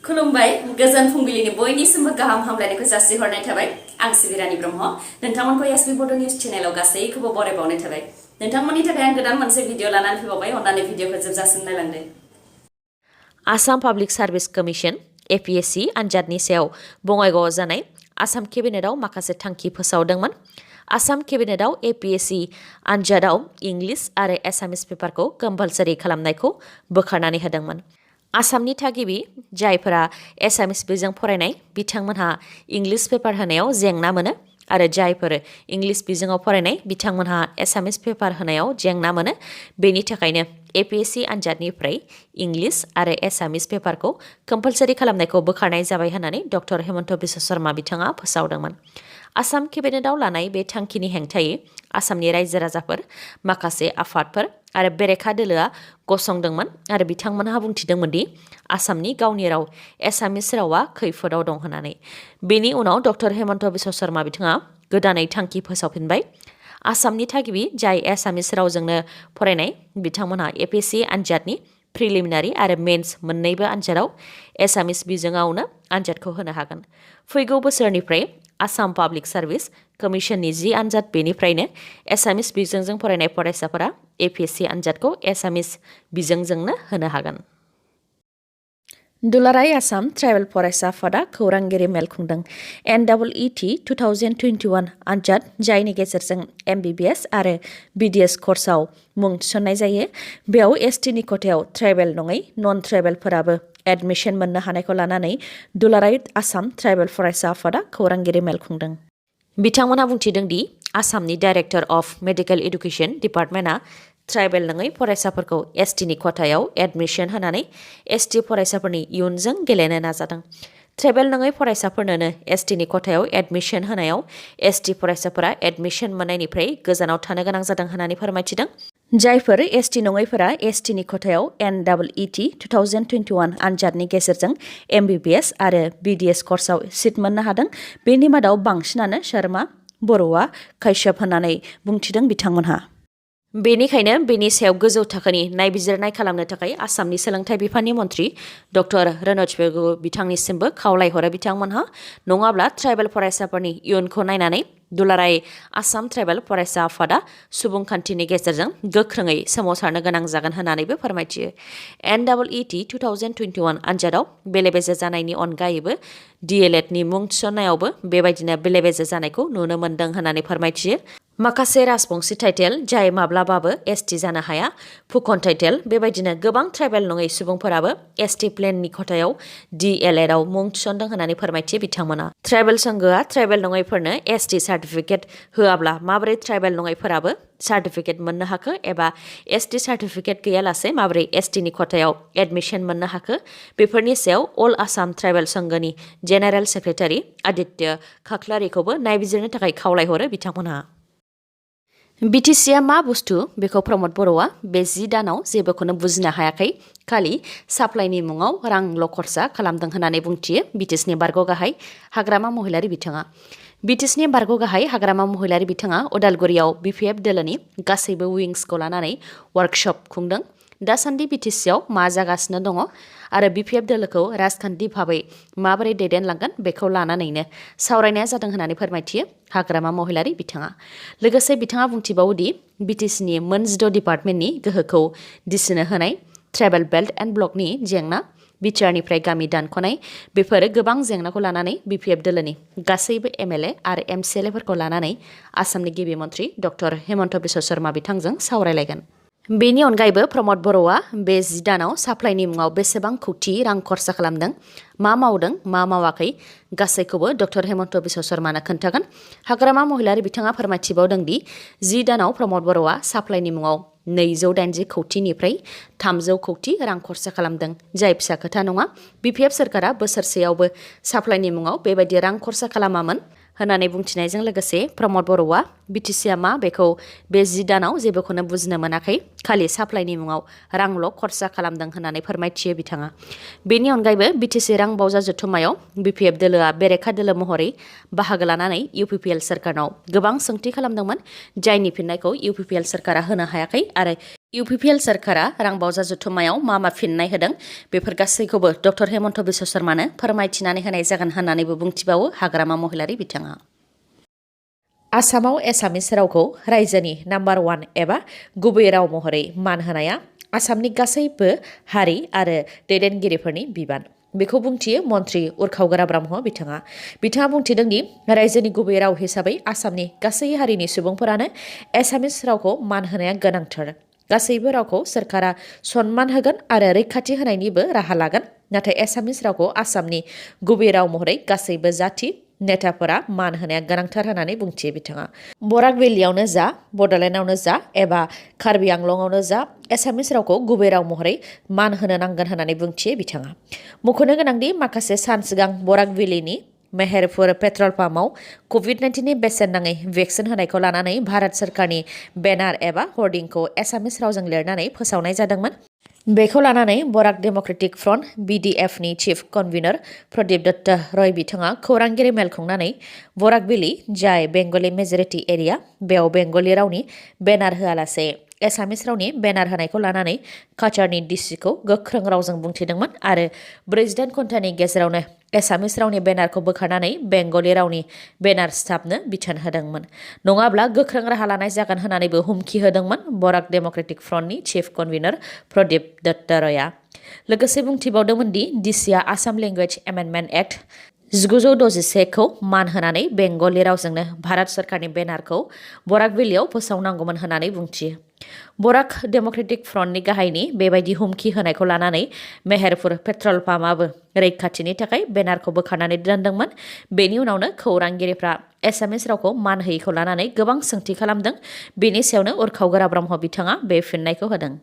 खुलुमबाय गोजोन फुंबिलिनि बयनिसिमबो गाहाम हामलायनायखौ जासिहरनाय थाबाय आं सिबिरानि ब्रह्म नोंथांमोनखौ sbbodonews चेनेलाव गासैखौबो बरायबावनाय थाबाय नोंथांमोननि थाखाय आं गोदान मोनसे भिडिअ लानानै फैबावबाय अन्नानै भिडिअखौ जोबजासिम नायलांदो Assam public service commission APSC आनजादनि सायाव बङाइगावआव जानाय आसाम केबिनेटआव माखासे थांखि फोसावदोंमोन आसाम केबिनेटआव APSC आनजादाव इंलिश आरो एसामिस पेपारखौ कम्पालसरि खालामनायखौ बोखारनानै होदोंमोन आसामनि थागिबि जायफोरा एसामिस बिजों फरायनाय बिथांमोनहा इंलिश पेपार होनायाव जेंना मोनो आरो जायफोर इंलिश बिजोङाव फरायनाय बिथांमोनहा एसामिस पेपार होनायाव जेंना मोनो बेनि थाखायनो APSC आनजादनिफ्राय इंलिश आरो एसामिस पेपारखौ कम्पालसरि खालामनायखौ बोखारनाय जाबाय होननानै डक्टर हेमन्त बिश्व शर्मा बिथाङा फोसावदोंमोन आसाम केबिनेटआव लानाय बे थांखिनि हेंथायै आसामनि रायजो राजाफोर माखासे आफादफोर आरो बेरेखा दोलोआ गसंदोंमोन आरो बिथांमोनहा बुंथिदोंमोन दि आसामनि गावनि राव एसामिस रावा खैफोदाव दं होननानै बेनि उनाव डक्टर हेमन्त बिश्व शर्मा बिथाङा गोदानै थांखि फोसावफिनबाय आसामनि थागिबि जाय एसामिस रावजोंनो फरायनाय बिथांमोनहा APSC आनजादनि प्रिलिमिनारि आरो मेन्स मोन्नैबो आनजादाव एसामिस बिजोङावनो आनजादखौ होनो हागोन फैगौ बोसोरनिफ्राय आसाम पाब्लिक सार्भिस कमिसननि जि आनजाद बेनिफ्रायनो एसामिस बिजोंजों फरायनाय फरायसाफोरा APSC आनजादखौ एसामिस बिजोंजोंनो होनो हागोन दुलाराय आसाम ट्राइबेल फरायसा आफादा खौरांगिरि मेल खुंदों NEET 2021 आनजाद जायनि गेजेरजों MBBS आरो BDS कर्सआव मुं थिसननाय जायो बेयाव ST नि खथायाव ट्राइबेल नङै नन ट्राइबेलफोराबो एडमिशन मोननो हानायखौ लानानै दुलाराय आसाम ट्राइबेल फरायसा आफादा खौरांगिरि मेल खुंदों बिथांमोनहा बुंथिदों दि आसामनि डाइरेक्टर अफ मेडिकेल एडुकेशन डिपार्टमेन्टआ ट्राइबेल नङै फरायसाफोरखौ ST नि खथायाव एडमिशन होनानै ST फरायसाफोरनि इयुनजों गेलेनो नाजादों ट्राइबेल नङै फरायसाफोरनोनो ST नि खथायाव एडमिशन होनायाव ST फरायसाफोरा एडमिशन मोननायनिफ्राय गोजानाव थानो गोनां जादों होननानै फोरमायथिदों जायफोर ST नङैफोरा ST नि खथायाव NEET 2021 आनजादनि गेजेरजों MBBS आरो BDS कर्सआव सिट मोननो हादों बेनि मादाव बांसिनानो शर्मा बर'आ कैशप होननानै बुंथिदों बिथांमोनहा बेनिखायनो बेनि सायाव गोजौ थाखोनि नायबिजिरनाय खालामनो थाखाय आसामनि सोलोंथाइ बिफाननि मन्थ्रि डक्टर रनज पेगु बिथांनिसिमबो खावलायहरो बिथांमोनहा नङाब्ला ट्राइबेल फरायसाफोरनि इयुनखौ नायनानै दुलाराय आसाम ट्राइबेल फरायसा आफादा सुबुंखान्थिनि गेजेरजों गोख्रोङै सोमावसारनो गोनां जागोन होननानैबो फोरमायथियो NEET 2021 आनजादाव बेले-बेजे जानायनि अनगायैबो DLED नि मुं थिसननायावबो बेबायदिनो बेले-बेजे जानायखौ नुनो मोन्दों होननानै फोरमायथियो माखासे राजबंसि टाइटेल जाय माब्लाबाबो ST जानो हाया फुकन टाइटेल बेबायदिनो गोबां ट्राइबेल नङै सुबुंफोराबो ST प्लेननि खथायाव DLED आव मुं थिसनदों होननानै फोरमायथियो बिथांमोना ट्राइबेल संघआ ट्राइबेल नङैफोरनो ST सार्टिफिकेट होआब्ला माबोरै ट्राइबेल नङैफोराबो सार्टिफिकेट मोननो हाखो एबा ST सार्टिफिकेट गैयालासे माबोरै ST नि खथायाव एडमिशन मोननो हाखो बेफोरनि सायाव अल आसाम ट्राइबेल संघनि जेनेरेल सेक्रेटारि आदित्य खाख्लारिखौबो नायबिजिरनो थाखाय खावलायहरो बिथांमोनहा BTCआ मा बुस्थु बेखौ प्रमद बर'आ बे 10 दानाव जेबोखौनो बुजिनो हायाखै खालि साप्लाइनि मुङाव रांल' खरसा खालामदों होननानै बुंथियो BTCनि बारग' गाहाय हाग्रामा महिलारि बिथाङा BTCनि बारग' गाहाय हाग्रामा महिलारि बिथाङा उदालगुरियाव BPF दोलोनि गासैबो विंसखौ लानानै वर्कशप खुंदों दासान्दि BTCआव मा जागासिनो दङ आरो BPF दोलोखौ राजखान्थि भाबै माबोरै दैदेनलांगोन बेखौ लानानैनो सावरायनाया जादों होननानै फोरमायथियो हाग्रामा महिलारि बिथाङा लोगोसे बिथाङा बुंथिबावो दि BTCनि मोन 16 डिपार्टमेन्टनि गोहोखौ दिसिनो होनाय ट्राइबेल बेल्ट एन्ड ब्लकनि जेंना बिटिआरनिफ्राय गामि दानख'नाय बेफोर गोबां जेंनाखौ लानानै BPF दोलोनि गासैबो MLA आरो MCLAफोरखौ लानानै आसामनि गिबि मन्थ्रि डक्टर हेमन्त बिश्व शर्मा बिथांजों सावरायलायगोन बेनि अनगायैबो प्रमद बर'आ बे 10 दानाव साप्लाइनि मुङाव बेसेबां खौथि रां खरसा खालामदों मा मावदों मा मावाखै गासैखौबो डक्टर हेमन्त बिश्व शर्मानो खोन्थागोन हाग्रामा महिलारि बिथाङा फोरमायथिबावदों दि 10 दानाव प्रमद बर'आ साप्लाइनि मुङाव 280 कौटिनिफ्राय 300 कौटि रां खरसा खालामदों जाय फिसा खोथा नङा BPF सोरखारा बोसोरसेयावबो साप्लाइनि मुङाव बेबायदि रां खरसा खालामामोन होननानै बुंथिनायजों लोगोसे प्रमद बर'आ BTCआ मा बेखौ बे 10 दानाव जेबोखौनो बुजिनो मोनाखै खालि साप्लाइनि मुङाव रांल' खरसा खालामदों होननानै फोरमायथियो बिथाङा बेनि अनगायैबो BTC रां बावजा जथुम्मायाव BPF दोलोआ बेरेखा दोलो महरै बाहागो लानानै UPPL सोरखारनाव गोबां सोंथि खालामदोंमोन जायनि फिननायखौ UPPL सोरखारा होनो हायाखै आरो UPPL सरकारा रां बावजा जथुम्मायाव मा फिननाय होदों बेफोर गासैखौबो डक्टर हेमन्त बिश्व शर्मानो फोरमायथिनानै होनाय जागोन होननानैबो बुंथिबावो हाग्रामा महिलारि बिथाङा। आसामाव एसामिस रावखौ रायजोनि नाम्बार 1 एबा गुबै राव महरै मान होनाया आसामनि गासैबो हारि आरो दैदेनगिरिफोरनि बिबान। बेखौ बुंथियो मन्त्रि उरखावगोरा ब्रह्म बिथाङा बुंथिदों दि रायजोनि गुबै राव हिसाबै आसामनि गासै हारिनि सुबुंफोरानो एसामिस रावखौ मान होनाया गोनांथार। गासैबो रावखौ सरकारा सन्मान होगोन आरो रैखाथि होनायनिबो राहा लागोन। नाथाय एसामिस रावखौ आसामनि गुबै राव महरै गासैबो जाथि नेताफोरा मान होनाया गोनांथार होननानै बुंथियो बिथाङा। बराक भेलियावनो जा, बड'लेण्डआवनो जा एबा कार्बि आंलंआवनो जा एसामिस रावखौ गुबै राव महरै मान होनो नांगोन होननानै बुंथियो बिथाङा। मख'नो गोनांदि माखासे सान सिगां बराक भेलिनि मेहेरपुर पेट्रल पाम्पआव COVID-19नि बेसेन नाङै भेक्सिन होनायखौ लानानै भारत सरकारनि बेनार एबा हर्डिंखौ एसामिस रावजों लिरनानै फोसावनाय जादोंमोन। बेखौ लानानै बराक डेम'क्रेटिक फ्रन्ट BDFनि चिफ कनभिनर प्रदीप दत्त रय बिथाङा खौरांगिरि मेल खुंनानै बराक भेलि जाय बेंगलि मेजरिटि एरिया बेयाव बेंगलि रावनि बेनार होआलासे एसामिस रावनि बेनार होनायखौ लानानै काचारनि डिसिखौ गोख्रों रावजों बुंथिदोंमोन आरो 48 घन्टानि गेजेरावनो एसामिस रावनि बेनारखौ बोखारनानै बेंगलि रावनि बेनार सिथाबनो बिथोन होदोंमोन। नङाब्ला गोख्रों राहा लानाय जागोन होननानैबो हुमखि होदोंमोन बराक डेम'क्रेटिक फ्रन्टनि चिफ कनभिनर प्रदीप दत्त रयआ। लोगोसे बुंथिबावदोंमोन दि डिसिआ आसाम लेंगुवेज एमेन्डमेन्ट एक्ट 1961 खौ मान होनानै बेंगलि रावजोंनो भारत सरकारनि बेनारखौ बराक भेलियाव फोसावनांगौमोन होननानै बुंथियो। बराक डेम'क्रेटिक फ्रन्टनि गाहायनि बेबायदि हुमखि होनायखौ लानानै मेहेरपुर पेट्रल पाम्पआबो रैखाथिनि थाखाय बेनारखौ बोखारनानै दोनदोंमोन। बेनि उनावनो खौरांगिरिफ्रा एसामिस रावखौ मान होयैखौ लानानै गोबां सोंथि खालामदों। बेनि सायावनो उरखावगोरा ब्रह्म बिथाङा बे फिननायखौ होदों।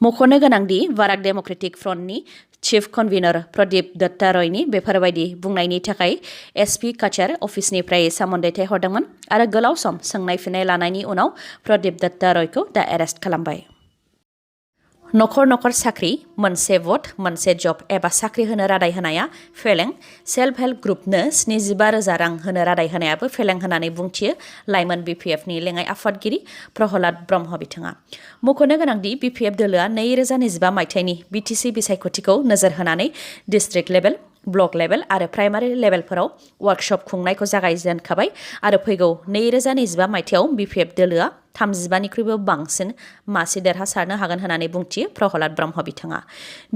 मख'नो गोनांदि बराक डेम'क्रेटिक फ्रन्टनि चिफ कनभिनर प्रदीप दत्त रयनि बेफोरबायदि बुंनायनि थाखाय SP काचार अफिसनिफ्राय सामन दैथायहरदोंमोन आरो गोलाव सम सोंनाय फिननाय लानायनि उनाव प्रदीप दत्त रयखौ दा एरेस्ट खालामबाय। नखर नखर साख्रि, मोनसे भट मोनसे जब एबा साख्रि होनो रादाय होनाया फेलें, सेल्फ हेल्प ग्रुपनो 75,000 रां होनो रादाय होनायाबो फेलें होननानै बुंथियो लाइमोन BPFनि लेङाइ आफादगिरि प्रहलाद ब्रह्म बिथाङा। मख'नो गोनांदि BPF दोलोआ 2025 मायथाइनि BTC बिसायख'थिखौ नोजोर होनानै डिस्ट्रिक्ट लेभेल, ब्लक लेभेल आरो प्राइमारि लेभेलफोराव वार्कशप खुंनायखौ जागायजेनखाबाय आरो फैगौ 2025 मायथाइयाव BPF दोलोआ 35निख्रुइबो बांसिन मासि देरहासारनो हागोन होननानै बुंथियो प्रहलाद ब्रह्म बिथाङा।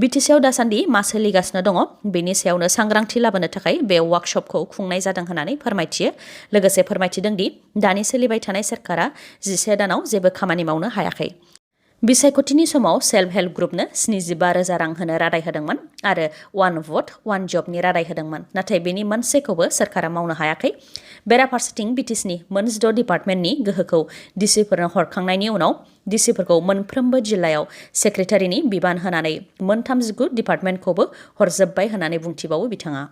BTCआव दासान्दि मा सोलिगासिनो दङ बेनि सायावनो सांग्रांथि लाबोनो थाखाय बे वार्कशपखौ खुंनाय जादों होननानै फोरमायथियो। लोगोसे फोरमायथिदों दि दानि सोलिबाय थानाय सरकारा 11 दानाव जेबो खामानि मावनो हायाखै। बिसायख'थिनि समाव सेल्फ हेल्प ग्रुपनो 75,000 रां होनो रादाय होदोंमोन आरो 1 भट 1 जबनि रादाय होदोंमोन। नाथाय बेनि मोनसेखौबो सरकारा मावनो हायाखै। बेराफारसेथिं BTCनि 6 डिपार्टमेन्टनि गोहोखौ डिसिफोरनो हरखांनायनि उनाव डिसिफोरखौ मोनफ्रोमबो जिल्लायाव सेक्रेटारिनि बिबान होनानै 39 डिपार्टमेन्टखौबो हरजोब्बाय होननानै बुंथिबावो बिथाङा।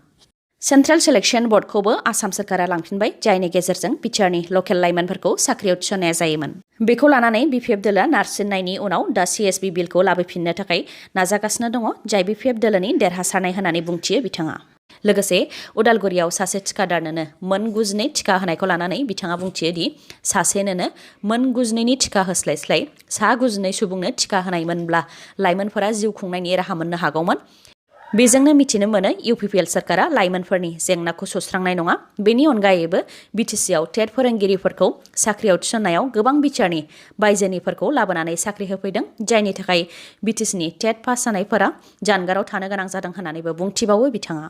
सेन्ट्रेल सेलेक्शन बर्डखौबो आसाम सरकारा लांफिनबाय जायनि गेजेरजों बिटिआरनि लकेल लाइमोनफोरखौ साख्रियाव थिसननाया जायोमोन। बेखौ लानानै BPF दोलोआ नारसिननायनि उनाव दा CSB बिलखौ लाबोफिननो थाखाय नाजागासिनो दङ जाय BPF दोलोनि देरहासारनाय होननानै बुंथियो बिथाङा। लोगोसे उदालगुरियाव सासे थिकादारनोनो 62 टिका होनायखौ लानानै बिथाङा बुंथियो दि सासेनोनो 62नि टिका होस्लायस्लाय 62 सुबुंनो टिका होनायमोनब्ला लाइमोनफोरा जिउ खुंनायनि राहा मोननो हागौमोन। बेजोंनो मिथिनो मोनो UPPL सरकारा लाइमोनफोरनि जेंनाखौ सुस्रांनाय नङा। बेनि अनगायैबो BTCआव टेट फोरोंगिरिफोरखौ साख्रियाव थिसननायाव गोबां बिटिआरनि बायजोनिफोरखौ लाबोनानै साख्रि होफैदों जायनि थाखाय BTCनि टेट पास जानायफोरा जानगाराव थानो गोनां जादों होननानैबो बुंथिबावो बिथाङा।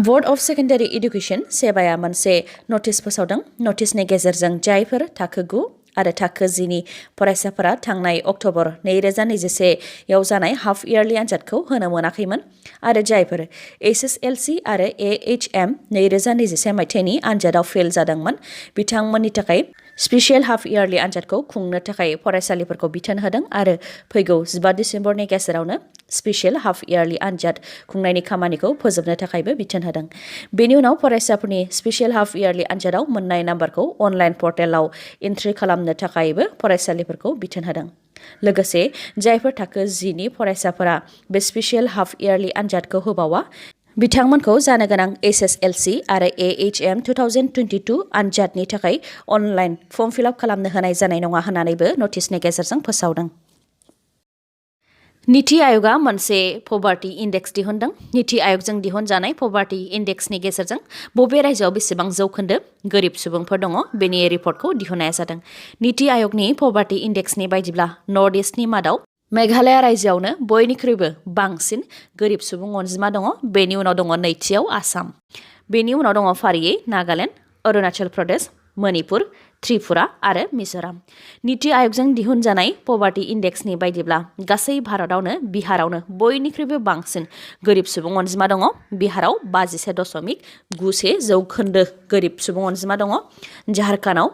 बर्ड अफ सेकेन्डारि एडुकेसन सेबाया मोनसे नटिस फोसावदों। नटिसनि गेजेरजों जायफोर थाखो 9 आरो थाखो 10 नि फरायसाफोरा थांनाय अक्ट'बर 2021 जानाय हाफ इयारलि आनजादखौ होनो मोनाखैमोन आरो जायफोर SSLC आरो AHM 2021 मायथाइनि आनजादाव फेल जादोंमोन बिथांमोननि थाखाय स्पेसियेल हाफ इयारलि आनजादखौ खुंनो थाखाय फरायसालिफोरखौ बिथोन होदों आरो फैगौ 15 डिसेम्बरनि गेजेरावनो स्पेसियेल हाफ इयारलि आनजाद खुंनायनि खामानिखौ फोजोबनो थाखायबो बिथोन होदों। बेनि उनाव फरायसाफोरनि स्पेसियेल हाफ इयारलि आनजादाव मोननाय नाम्बारखौ अनलाइन पर्टेलाव एन्ट्रि खालामनो थाखायबो फरायसालिफोरखौ बिथोन होदों। लोगोसे जायफोर थाखो 10 नि फरायसाफोरा बे स्पेसियेल हाफ इयारलि आनजादखौ होबावा बिथांमोनखौ जानो गोनां SSLC आरो AHM 2022 आनजादनि थाखाय अनलाइन फर्म फिलआप खालामनो होनाय जानाय नङा होननानैबो नटिसनि गेजेरजों फोसावदों। नीति आयोगा मोनसे पभार्टी इंडेक्स दिहुनदों। नीति आयोगजों दिहुनजानाय पभार्टी इंडेक्सनि गेजेरजों बबे रायजोआव बेसेबां जौखोन्दो गोरिब सुबुंफोर दङ बेनि रिपर्टखौ दिहुननाय जादों। नीति आयोगनि पभार्टी इंडेक्सनि बायदिब्ला नर्थ ईस्टनि मादाव मेघालय रायजोआवनो बयनिख्रुइबो बांसिन गोरिब सुबुं अनजिमा दङ। बेनि उनाव दङ नैथियाव आसाम। बेनि उनाव दङ फारियै नागालेण्ड, अरुणाचल प्रदेश, मणिपुर, त्रिपुरा आरो मिजोराम। नीति आयोगजों दिहुनजानाय पभार्टी इंडेक्सनि बायदिब्ला गासै भारतआवनो बिहारावनो बयनिख्रुइबो बांसिन गोरिब सुबुं अनजिमा दङ। बिहाराव 51.91 जौखोन्दो गोरिब सुबुं अनजिमा दङ। झारखन्डआव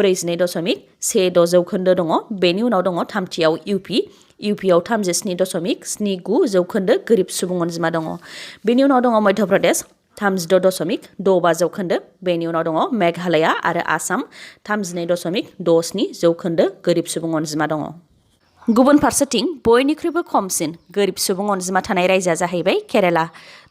42.16 जौखोन्दो दङ। बेनि उनाव दङ थामथियाव इउपिआव 37.79 जौखोन्दो गोरिब सुबुं अनजिमा दङ। बेनि उनाव दङ मध्य प्रदेश 32.65 जौखोन्दो। बेनि उनाव दङ मेघालया आरो आसाम 32.67 जौखोन्दो गोरिब सुबुं अनजिमा दङ। गुबुन फारसेथिं बयनिख्रुइबो खमसिन गोरिब सुबुं अनजिमा थानाय रायजोआ जाहैबाय केराला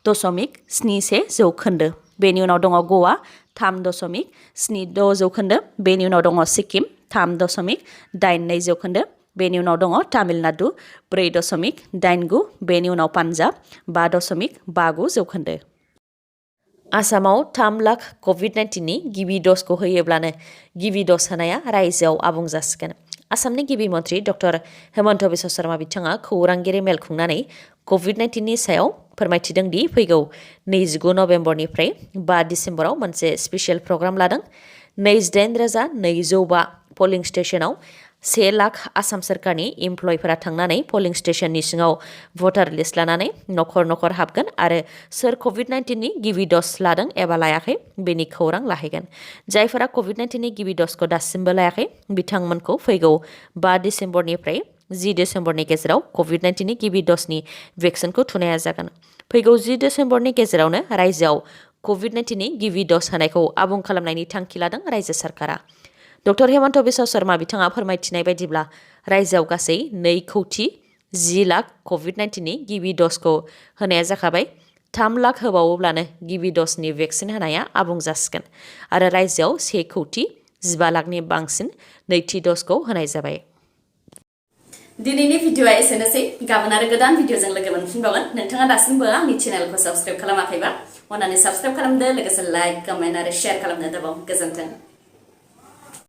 0.71 जौखोन्दो। बेनि उनाव दङ गवा 3.76 जौखोन्दो। बेनि उनाव दङ सिक्किम 3.82 जौखोन्दो। बेनि उनाव दङ तामिलनाडु 4.89। बेनि उनाव पान्जाब 5.59 जौखोन्दो। आसामाव 3 लाख कभिड-19नि गिबि द'जखौ होयोब्लानो गिबि द'ज होनाया रायजोआव आबुं जासिगोन। आसामनि गिबि मन्थ्रि डक्टर हेमन्त बिश्व शर्मा बिथाङा खौरांगिरि मेल खुंनानै कभिड-19नि सायाव फोरमायथिदों दि फैगौ 29 नभेम्बरनिफ्राय 5 डिसेम्बराव मोनसे स्पेसियेल प्रग्राम लादों। 28,205 पलिं स्टेशनाव 1 लाख आसाम सोरखारनि इमप्लयफोरा थांनानै पलिं स्टेशननि सिङाव भटार लिस्ट लानानै नखर नखर हाबगोन आरो सोर कभिड-19नि गिबि द'ज लादों एबा लायाखै बेनि खौरां लाहैगोन। जायफोरा कभिड-19नि गिबि द'जखौ दासिमबो लायाखै बिथांमोनखौ फैगौ 5 डिसेम्बरनिफ्राय 10 डिसेम्बरनि गेजेराव कभिड-19नि गिबि द'जनि भेक्सिनखौ थुनाया जागोन। फैगौ 10 डिसेम्बरनि गेजेरावनो रायजोआव कभिड-19नि गिबि द'ज होनायखौ आबुं खालामनायनि थांखि लादों रायजो सरकारा। डक्टर हेमन्त बिश्व शर्मा बिथाङा फोरमायथिनाय बायदिब्ला रायजोआव गासै 2,10 लाख कभिड-19नि गिबि द'जखौ होनाया जाखाबाय। 3 लाख होबावोब्लानो गिबि द'जनि भेक्सिन होनाया आबुं जासिगोन आरो रायजोआव 1,15 लाखनि बांसिन नैथि द'जखौ होनाय जाबाय। दिनैनि भिडिअ'आ एसेनोसै। गाबोन आरो गोदान भिडिअ'जों लोगो मोनफिनबावगोन। नोंथाङा दासिमबो आंनि चेनेलखौ साबस्क्राइब खालामाखैबा अन्नानै साबस्क्राइब खालामदो, लोगोसे लाइक, कमेन्ट आरो शेयार खालामनो दाबाव। गोजोन्थों।